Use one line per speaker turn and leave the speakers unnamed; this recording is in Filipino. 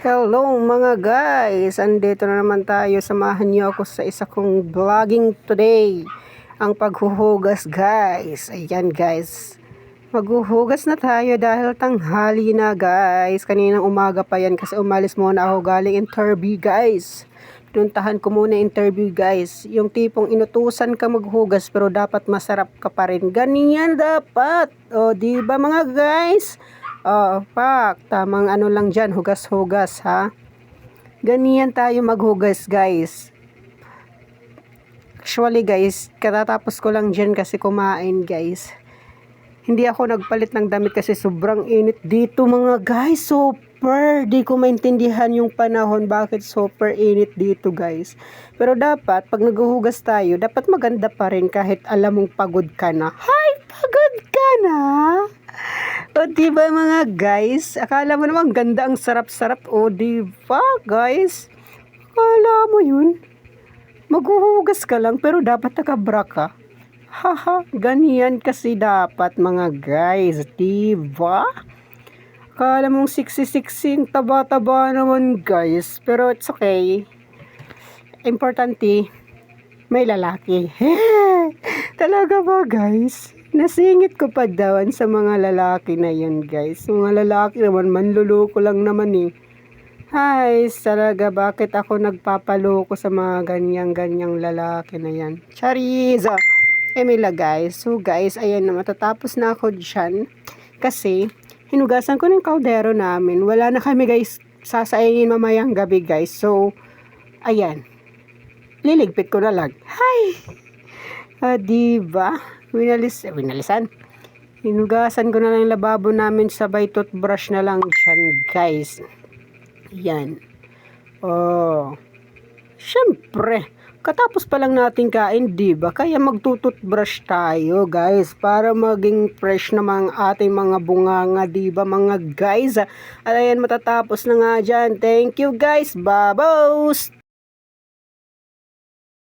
Hello mga guys! Andito na naman tayo. Samahan niyo ako sa isa kong vlogging today. Ang paghuhugas guys. Ayan guys. Maghuhugas na tayo dahil tanghali na guys. Kaninang umaga pa yan kasi umalis muna ako galing interview guys. Pinuntahan ko muna interview guys. Yung tipong inutusan ka maghugas pero dapat masarap ka pa rin. Ganyan dapat. O diba mga guys? Pak, tamang ano lang dyan, hugas-hugas ha. Ganyan tayo maghugas guys. Actually guys, katatapos ko lang dyan kasi kumain guys. Hindi ako nagpalit ng damit kasi sobrang init dito mga guys. Super, di ko maintindihan yung panahon bakit super init dito guys. Pero dapat, pag naghuhugas tayo, dapat maganda pa rin kahit alam mong pagod ka na. Hi, pagod ka na? O diba mga guys, akala mo naman ganda ang sarap-sarap. O diba guys, akala mo yun, maghuhugas ka lang pero dapat nakabra ka. Haha, ganyan kasi dapat mga guys, diba? Akala mong siksi-siksing, taba-taba naman guys, pero it's okay. Importante, may lalaki. Talaga ba guys? Nasingit ko pa dawan sa mga lalaki na yan guys. Mga lalaki naman, manluloko lang naman eh. Ay, talaga bakit ako nagpapaloko sa mga ganyang-ganyang lalaki na yan? Chariza! Emila guys. So guys, ayan na, matatapos na ako dyan. Kasi, hinugasan ko ng kaldero namin. Wala na kami guys, sasaingin mamayang gabi guys. So, ayan. Liligpit ko na lang. Hi! Diba? Winalisan. Hinugasan ko na lang yung lababo namin, sabay toothbrush na lang dyan guys. Yan. Oh. Syempre, katapos pa lang natin kain, diba? Kaya magtututbrush tayo guys para maging fresh naman ang ating mga bunganga, diba mga guys? At ayan, matatapos na nga dyan. Thank you guys. Babos!